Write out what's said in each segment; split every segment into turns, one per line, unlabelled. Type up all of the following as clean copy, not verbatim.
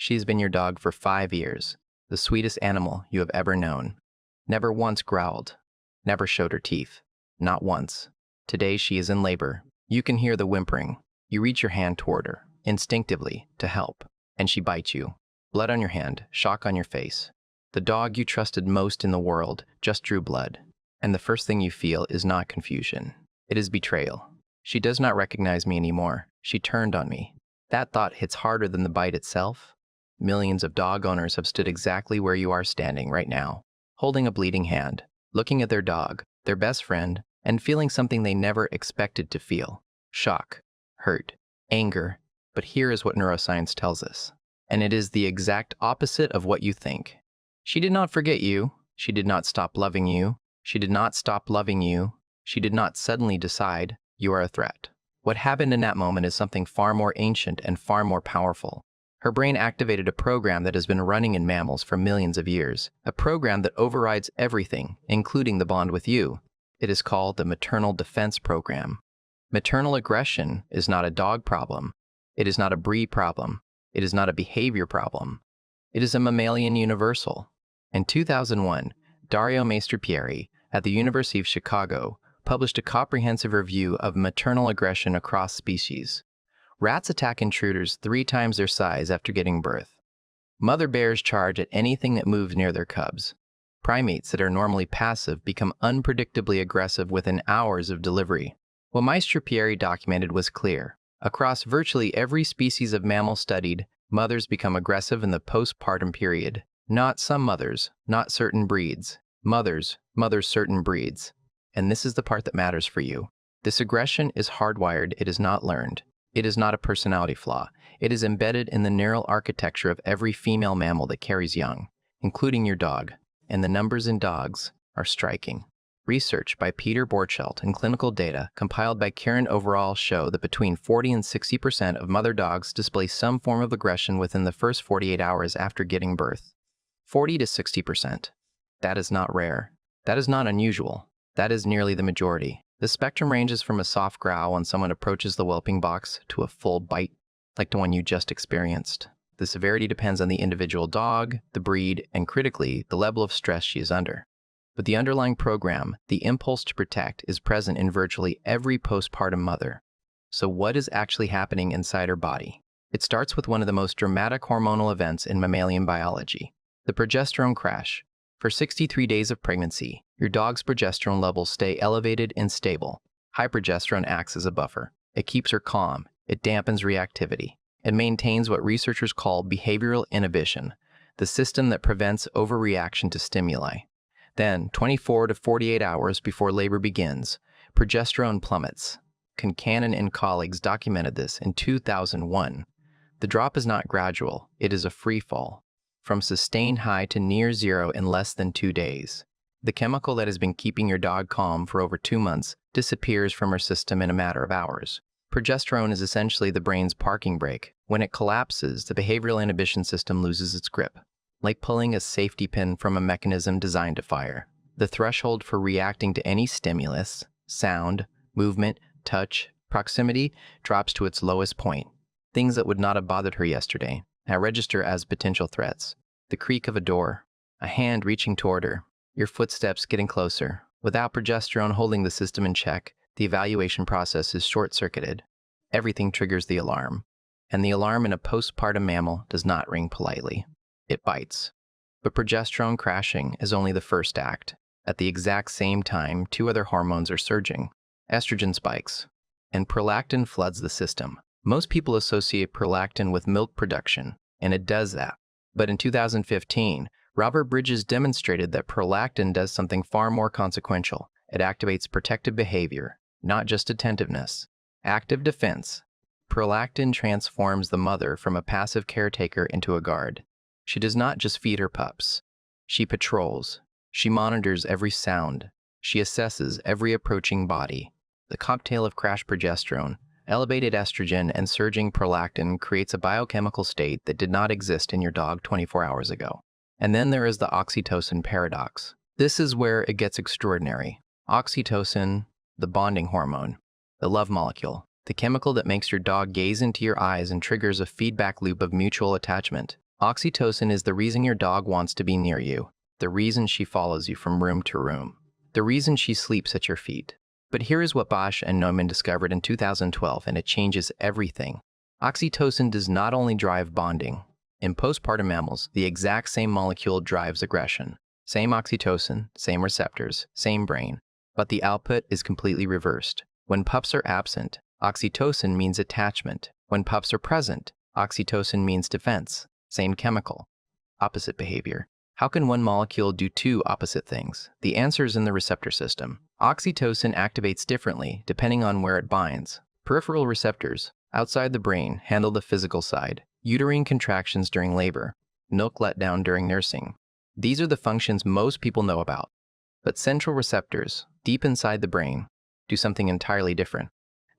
She has been your dog for 5 years, the sweetest animal you have ever known. Never once growled, never showed her teeth, not once. Today she is in labor. You can hear the whimpering. You reach your hand toward her, instinctively, to help, and she bites you. Blood on your hand, shock on your face. The dog you trusted most in the world just drew blood, and the first thing you feel is not confusion. It is betrayal. She does not recognize me anymore. She turned on me. That thought hits harder than the bite itself. Millions of dog owners have stood exactly where you are standing right now, holding a bleeding hand, looking at their dog, their best friend, and feeling something they never expected to feel. Shock, hurt, anger. But here is what neuroscience tells us, and it is the exact opposite of what you think. She did not forget you. She did not stop loving you. She did not stop loving you. She did not suddenly decide you are a threat. What happened in that moment is something far more ancient and far more powerful. Her brain activated a program that has been running in mammals for millions of years, a program that overrides everything, including the bond with you. It is called the maternal defense program. Maternal aggression is not a dog problem. It is not a breed problem. It is not a behavior problem. It is a mammalian universal. In 2001, Dario Mastropieri at the University of Chicago published a comprehensive review of maternal aggression across species. Rats attack intruders 3 times their size after giving birth. Mother bears charge at anything that moves near their cubs. Primates that are normally passive become unpredictably aggressive within hours of delivery. What Mastropieri documented was clear. Across virtually every species of mammal studied, mothers become aggressive in the postpartum period. Not some mothers, not certain breeds. Mothers, certain breeds. And this is the part that matters for you. This aggression is hardwired, it is not learned. It is not a personality flaw. It is embedded in the neural architecture of every female mammal that carries young, including your dog. And the numbers in dogs are striking. Research by Peter Borchelt and clinical data compiled by Karen Overall show that between 40 and 60% of mother dogs display some form of aggression within the first 48 hours after giving birth. 40 to 60%. That is not rare. That is not unusual. That is nearly the majority. The spectrum ranges from a soft growl when someone approaches the whelping box to a full bite, like the one you just experienced. The severity depends on the individual dog, the breed, and critically, the level of stress she is under. But the underlying program, the impulse to protect, is present in virtually every postpartum mother. So what is actually happening inside her body? It starts with one of the most dramatic hormonal events in mammalian biology, the progesterone crash. For 63 days of pregnancy, your dog's progesterone levels stay elevated and stable. Hyperprogesterone acts as a buffer. It keeps her calm, it dampens reactivity. It maintains what researchers call behavioral inhibition, the system that prevents overreaction to stimuli. Then, 24 to 48 hours before labor begins, progesterone plummets. Concannon and colleagues documented this in 2001. The drop is not gradual, it is a free fall, from sustained high to near zero in less than 2 days. The chemical that has been keeping your dog calm for over 2 months disappears from her system in a matter of hours. Progesterone is essentially the brain's parking brake. When it collapses, the behavioral inhibition system loses its grip, like pulling a safety pin from a mechanism designed to fire. The threshold for reacting to any stimulus, sound, movement, touch, proximity, drops to its lowest point. Things that would not have bothered her yesterday now register as potential threats. The creak of a door, a hand reaching toward her, your footsteps getting closer. Without progesterone holding the system in check, the evaluation process is short-circuited. Everything triggers the alarm. And the alarm in a postpartum mammal does not ring politely. It bites. But progesterone crashing is only the first act. At the exact same time, 2 other hormones are surging. Estrogen spikes, and prolactin floods the system. Most people associate prolactin with milk production, and it does that. But in 2015, Robert Bridges demonstrated that prolactin does something far more consequential. It activates protective behavior, not just attentiveness. Active defense. Prolactin transforms the mother from a passive caretaker into a guard. She does not just feed her pups. She patrols. She monitors every sound. She assesses every approaching body. The cocktail of crashed progesterone, elevated estrogen, and surging prolactin creates a biochemical state that did not exist in your dog 24 hours ago. And then there is the oxytocin paradox. This is where it gets extraordinary. Oxytocin, the bonding hormone, the love molecule, the chemical that makes your dog gaze into your eyes and triggers a feedback loop of mutual attachment. Oxytocin is the reason your dog wants to be near you, the reason she follows you from room to room, the reason she sleeps at your feet. But here is what Bosch and Neumann discovered in 2012, and it changes everything. Oxytocin does not only drive bonding. In postpartum mammals, the exact same molecule drives aggression. Same oxytocin, same receptors, same brain, but the output is completely reversed. When pups are absent, oxytocin means attachment. When pups are present, oxytocin means defense. Same chemical, opposite behavior. How can one molecule do two opposite things? The answer is in the receptor system. Oxytocin activates differently depending on where it binds. Peripheral receptors, outside the brain, handle the physical side. Uterine contractions during labor, milk letdown during nursing. These are the functions most people know about. But central receptors, deep inside the brain, do something entirely different.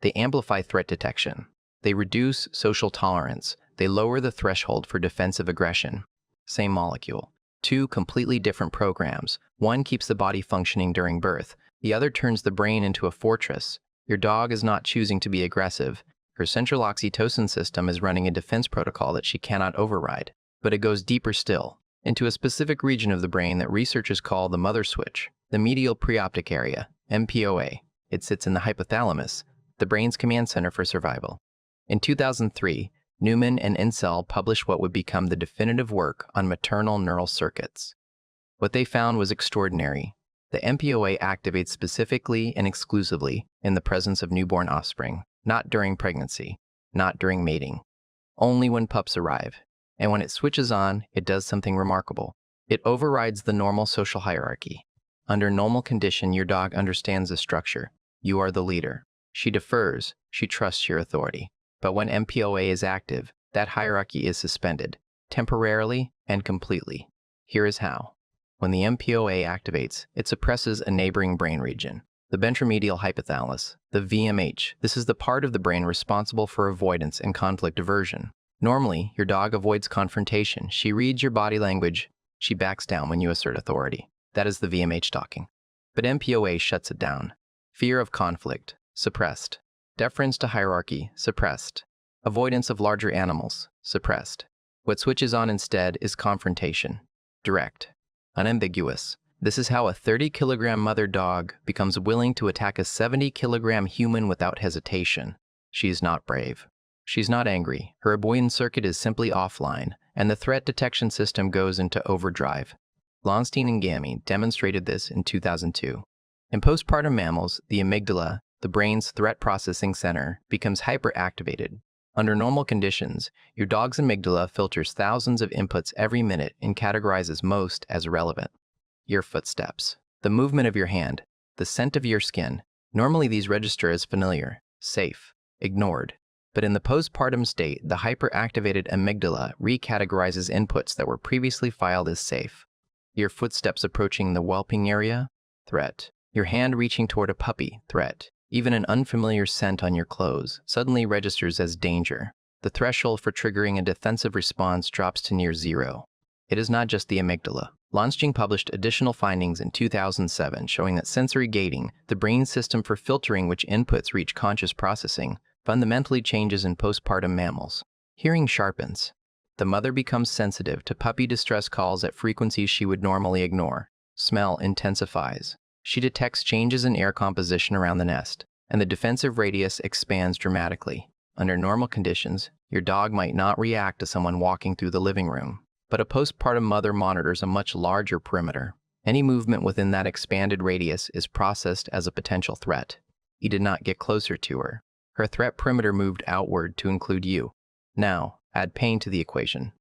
They amplify threat detection. They reduce social tolerance. They lower the threshold for defensive aggression. Same molecule. Two completely different programs. One keeps the body functioning during birth. The other turns the brain into a fortress. Your dog is not choosing to be aggressive. Her central oxytocin system is running a defense protocol that she cannot override. But it goes deeper still, into a specific region of the brain that researchers call the mother switch, the medial preoptic area, MPOA. It sits in the hypothalamus, the brain's command center for survival. In 2003, Neumann and Insel published what would become the definitive work on maternal neural circuits. What they found was extraordinary. The MPOA activates specifically and exclusively in the presence of newborn offspring, not during pregnancy, not during mating, only when pups arrive. And when it switches on, it does something remarkable. It overrides the normal social hierarchy. Under normal condition, your dog understands the structure. You are the leader. She defers. She trusts your authority. But when MPOA is active, that hierarchy is suspended, temporarily and completely. Here is how. When the MPOA activates, it suppresses a neighboring brain region, the ventromedial hypothalamus, the VMH. This is the part of the brain responsible for avoidance and conflict aversion. Normally, your dog avoids confrontation. She reads your body language. She backs down when you assert authority. That is the VMH talking. But MPOA shuts it down. Fear of conflict, suppressed. Deference to hierarchy, suppressed. Avoidance of larger animals, suppressed. What switches on instead is confrontation. Direct. Unambiguous. This is how a 30-kilogram mother dog becomes willing to attack a 70-kilogram human without hesitation. She is not brave. She's not angry. Her avoidance circuit is simply offline, and the threat detection system goes into overdrive. Lonstein and Gamy demonstrated this in 2002. In postpartum mammals, the amygdala, the brain's threat processing center, becomes hyperactivated. Under normal conditions, your dog's amygdala filters thousands of inputs every minute and categorizes most as relevant. Your footsteps, the movement of your hand, the scent of your skin. Normally these register as familiar, safe, ignored. But in the postpartum state, the hyperactivated amygdala recategorizes inputs that were previously filed as safe. Your footsteps approaching the whelping area, threat. Your hand reaching toward a puppy, threat. Even an unfamiliar scent on your clothes suddenly registers as danger. The threshold for triggering a defensive response drops to near zero. It is not just the amygdala. Lonstein published additional findings in 2007 showing that sensory gating, the brain system for filtering which inputs reach conscious processing, fundamentally changes in postpartum mammals. Hearing sharpens. The mother becomes sensitive to puppy distress calls at frequencies she would normally ignore. Smell intensifies. She detects changes in air composition around the nest, and the defensive radius expands dramatically. Under normal conditions, your dog might not react to someone walking through the living room, but a postpartum mother monitors a much larger perimeter. Any movement within that expanded radius is processed as a potential threat. You did not get closer to her. Her threat perimeter moved outward to include you. Now, add pain to the equation.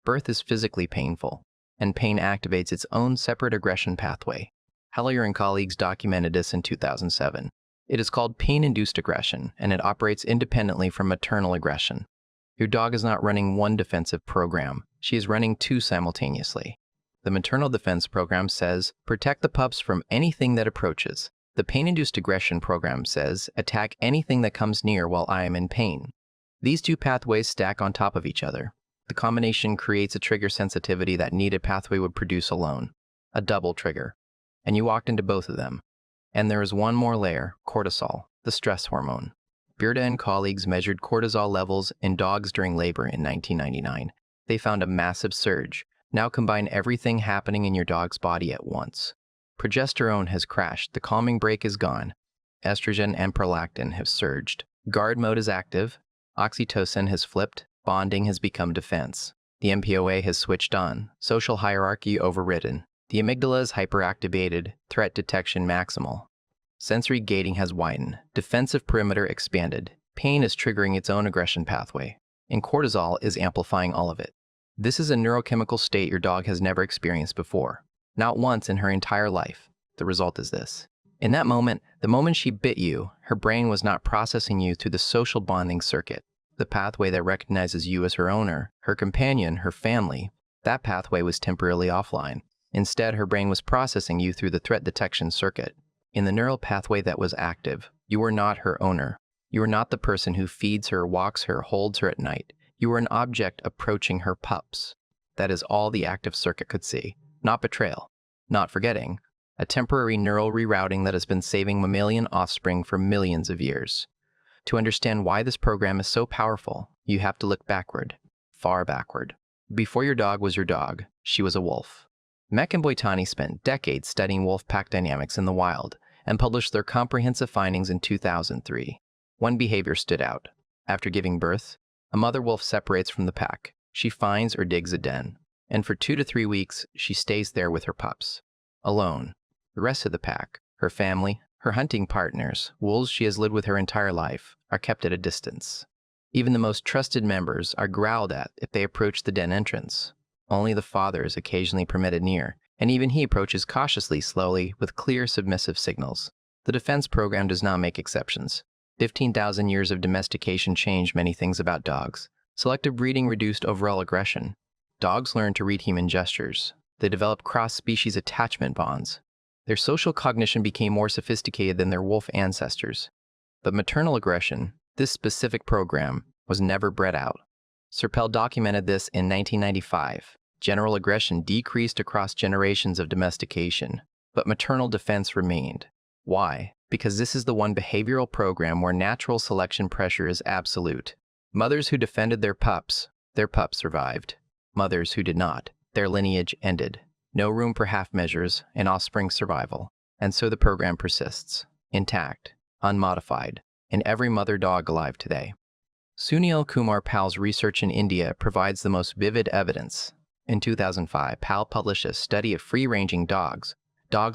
Birth is physically painful, and pain activates its own separate aggression pathway. Heller and colleagues documented this in 2007. It is called pain-induced aggression, and it operates independently from maternal aggression. Your dog is not running one defensive program. She is running two simultaneously. The maternal defense program says, protect the pups from anything that approaches. The pain-induced aggression program says, attack anything that comes near while I am in pain. These two pathways stack on top of each other. The combination creates a trigger sensitivity that neither pathway would produce alone. A double trigger. And you walked into both of them. And there is one more layer, cortisol, the stress hormone. Bearda and colleagues measured cortisol levels in dogs during labor in 1999. They found a massive surge. Now combine everything happening in your dog's body at once. Progesterone has crashed, the calming brake is gone. Estrogen and prolactin have surged. Guard mode is active. Oxytocin has flipped. Bonding has become defense. The MPOA has switched on. Social hierarchy overridden. The amygdala is hyperactivated. Threat detection maximal. Sensory gating has widened. Defensive perimeter expanded. Pain is triggering its own aggression pathway. And cortisol is amplifying all of it. This is a neurochemical state your dog has never experienced before. Not once in her entire life. The result is this. In that moment, the moment she bit you, her brain was not processing you through the social bonding circuit, the pathway that recognizes you as her owner, her companion, her family. That pathway was temporarily offline. Instead, her brain was processing you through the threat detection circuit. In the neural pathway that was active, you were not her owner. You are not the person who feeds her, walks her, holds her at night. You are an object approaching her pups. That is all the active circuit could see. Not betrayal. Not forgetting. A temporary neural rerouting that has been saving mammalian offspring for millions of years. To understand why this program is so powerful, you have to look backward. Far backward. Before your dog was your dog, she was a wolf. Meck and Boitani spent decades studying wolf pack dynamics in the wild and published their comprehensive findings in 2003. One behavior stood out. After giving birth, a mother wolf separates from the pack. She finds or digs a den, and for 2 to 3 weeks, she stays there with her pups. Alone. The rest of the pack, her family, her hunting partners, wolves she has lived with her entire life, are kept at a distance. Even the most trusted members are growled at if they approach the den entrance. Only the father is occasionally permitted near, and even he approaches cautiously, slowly, with clear submissive signals. The defense program does not make exceptions. 15,000 years of domestication changed many things about dogs. Selective breeding reduced overall aggression. Dogs learn to read human gestures. They develop cross-species attachment bonds. Their social cognition became more sophisticated than their wolf ancestors. But maternal aggression, this specific program, was never bred out. Serpell documented this in 1995. General aggression decreased across generations of domestication, but maternal defense remained. Why? Because this is the one behavioral program where natural selection pressure is absolute. Mothers who defended their pups survived. Mothers who did not, their lineage ended. No room for half measures and offspring survival, and so the program persists, intact, unmodified, in every mother dog alive today. Sunil Kumar Pal's research in India provides the most vivid evidence. In 2005, Pal published a study of free-ranging dogs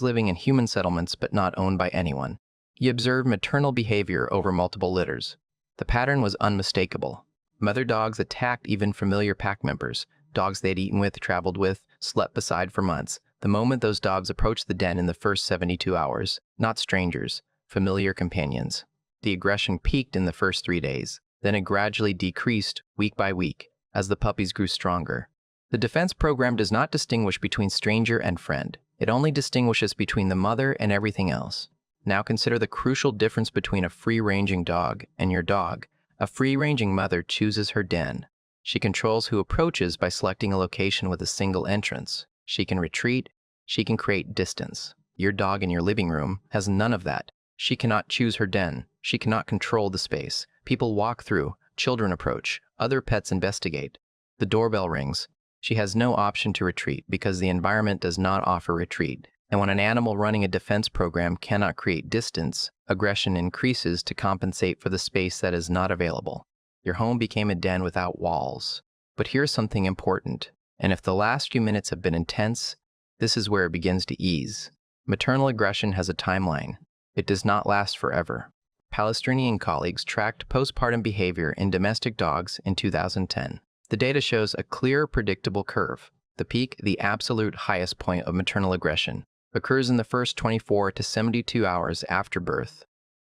living in human settlements but not owned by anyone. He observed maternal behavior over multiple litters. The pattern was unmistakable. Mother dogs attacked even familiar pack members, dogs they'd eaten with, traveled with, slept beside for months. The moment those dogs approached the den in the first 72 hours, not strangers, familiar companions. The aggression peaked in the first 3 days. Then it gradually decreased week by week as the puppies grew stronger. The defense program does not distinguish between stranger and friend. It only distinguishes between the mother and everything else. Now consider the crucial difference between a free-ranging dog and your dog. A free-ranging mother chooses her den. She controls who approaches by selecting a location with a single entrance. She can retreat. She can create distance. Your dog in your living room has none of that. She cannot choose her den. She cannot control the space. People walk through. Children approach. Other pets investigate. The doorbell rings. She has no option to retreat because the environment does not offer retreat. And when an animal running a defense program cannot create distance, aggression increases to compensate for the space that is not available. Your home became a den without walls. But here's something important, and if the last few minutes have been intense, this is where it begins to ease. Maternal aggression has a timeline. It does not last forever. Palestinian colleagues tracked postpartum behavior in domestic dogs in 2010. The data shows a clear, predictable curve. The peak, the absolute highest point of maternal aggression, occurs in the first 24 to 72 hours after birth.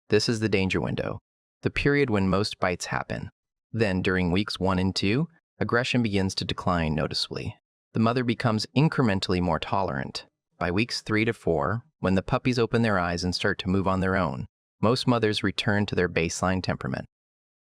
This is the danger window, the period when most bites happen. Then, during weeks 1 and 2, aggression begins to decline noticeably. The mother becomes incrementally more tolerant. By weeks 3 to 4, when the puppies open their eyes and start to move on their own, most mothers return to their baseline temperament.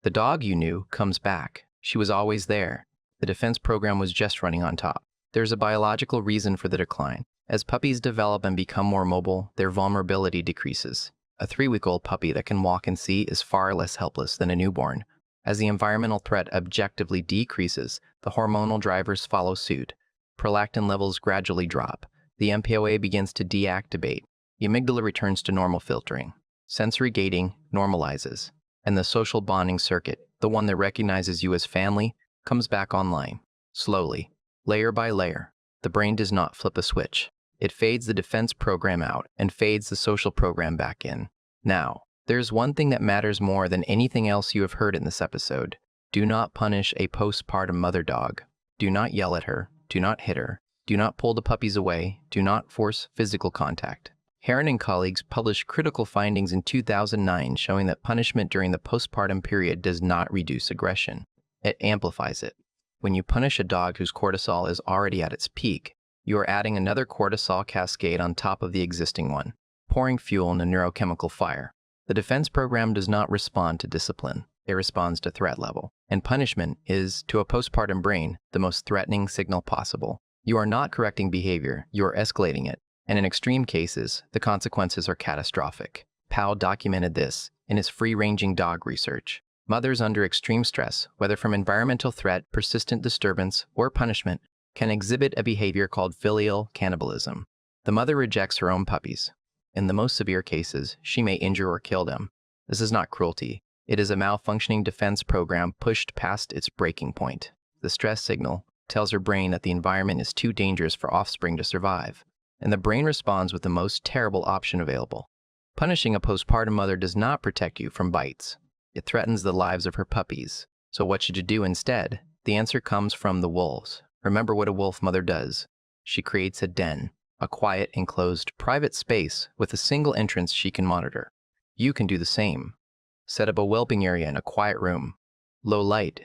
The dog you knew comes back. She was always there. The defense program was just running on top. There's a biological reason for the decline. As puppies develop and become more mobile, their vulnerability decreases. A 3-week-old puppy that can walk and see is far less helpless than a newborn. As the environmental threat objectively decreases, The hormonal drivers follow suit. Prolactin levels gradually drop. The MPOA begins to deactivate. The amygdala returns to normal filtering. Sensory gating normalizes. And the social bonding circuit, the one that recognizes you as family, comes back online. Slowly, layer by layer. The brain does not flip a switch. It fades the defense program out and fades the social program back in. Now, there's one thing that matters more than anything else you have heard in this episode. Do not punish a postpartum mother dog. Do not yell at her. Do not hit her. Do not pull the puppies away. Do not force physical contact. Heron and colleagues published critical findings in 2009 showing that punishment during the postpartum period does not reduce aggression. It amplifies it. When you punish a dog whose cortisol is already at its peak, you are adding another cortisol cascade on top of the existing one, pouring fuel in a neurochemical fire. The defense program does not respond to discipline. It responds to threat level. And punishment is, to a postpartum brain, the most threatening signal possible. You are not correcting behavior, you are escalating it. And in extreme cases, the consequences are catastrophic. Powell documented this in his free-ranging dog research. Mothers under extreme stress, whether from environmental threat, persistent disturbance, or punishment, can exhibit a behavior called filial cannibalism. The mother rejects her own puppies. In the most severe cases, she may injure or kill them. This is not cruelty. It is a malfunctioning defense program pushed past its breaking point. The stress signal tells her brain that the environment is too dangerous for offspring to survive, and the brain responds with the most terrible option available. Punishing a postpartum mother does not protect you from bites. It threatens the lives of her puppies. So what should you do instead? The answer comes from the wolves. Remember what a wolf mother does. She creates a den, a quiet, enclosed, private space with a single entrance she can monitor. You can do the same. Set up a whelping area in a quiet room. Low light,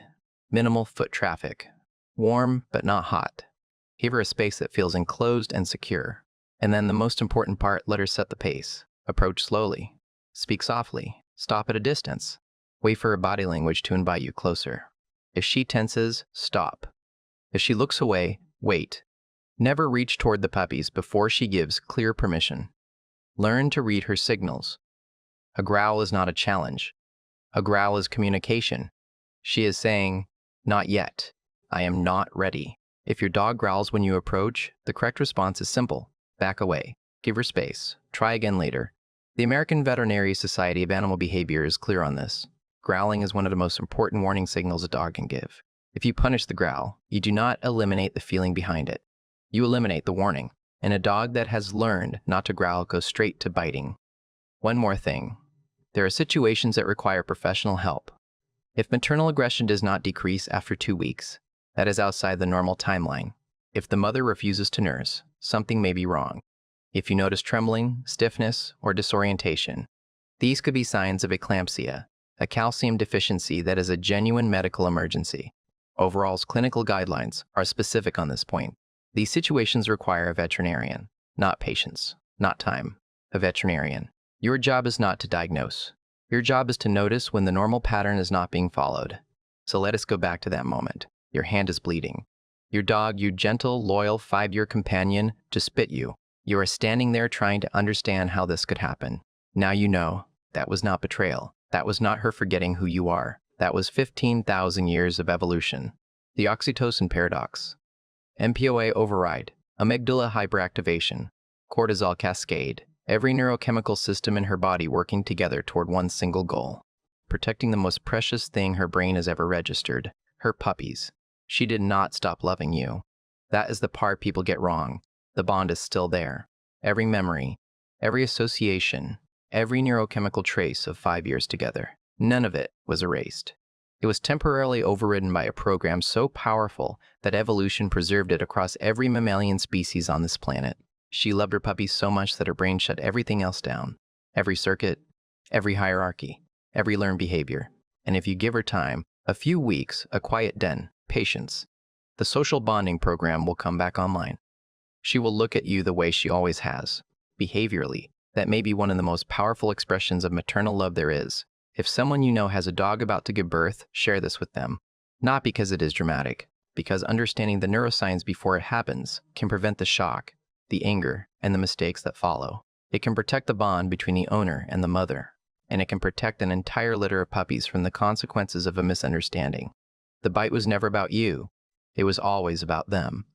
minimal foot traffic. Warm, but not hot. Give her a space that feels enclosed and secure. And then the most important part, let her set the pace. Approach slowly. Speak softly. Stop at a distance. Wait for her body language to invite you closer. If she tenses, stop. If she looks away, wait. Never reach toward the puppies before she gives clear permission. Learn to read her signals. A growl is not a challenge. A growl is communication. She is saying, "Not yet. I am not ready." If your dog growls when you approach, the correct response is simple. Back away. Give her space. Try again later. The American Veterinary Society of Animal Behavior is clear on this. Growling is one of the most important warning signals a dog can give. If you punish the growl, you do not eliminate the feeling behind it. You eliminate the warning. And a dog that has learned not to growl goes straight to biting. One more thing. There are situations that require professional help. If maternal aggression does not decrease after 2 weeks, that is outside the normal timeline. If the mother refuses to nurse, something may be wrong. If you notice trembling, stiffness, or disorientation, these could be signs of eclampsia, a calcium deficiency that is a genuine medical emergency. Overall's clinical guidelines are specific on this point. These situations require a veterinarian, not patience, not time, a veterinarian. Your job is not to diagnose. Your job is to notice when the normal pattern is not being followed. So let us go back to that moment. Your hand is bleeding. Your dog, you gentle, loyal 5-year companion, just bit you. You are standing there trying to understand how this could happen. Now you know, that was not betrayal. That was not her forgetting who you are. That was 15,000 years of evolution. The oxytocin paradox. MPOA override. Amygdala hyperactivation. Cortisol cascade. Every neurochemical system in her body working together toward one single goal. Protecting the most precious thing her brain has ever registered. Her puppies. She did not stop loving you. That is the part people get wrong. The bond is still there. Every memory, every association, every neurochemical trace of 5 years together. None of it was erased. It was temporarily overridden by a program so powerful that evolution preserved it across every mammalian species on this planet. She loved her puppies so much that her brain shut everything else down. Every circuit, every hierarchy, every learned behavior. And if you give her time, a few weeks, a quiet den, patience, the social bonding program will come back online. She will look at you the way she always has. Behaviorally, that may be one of the most powerful expressions of maternal love there is. If someone you know has a dog about to give birth, share this with them. Not because it is dramatic, because understanding the neuroscience before it happens can prevent the shock, the anger, and the mistakes that follow. It can protect the bond between the owner and the mother, and it can protect an entire litter of puppies from the consequences of a misunderstanding. The bite was never about you. It was always about them.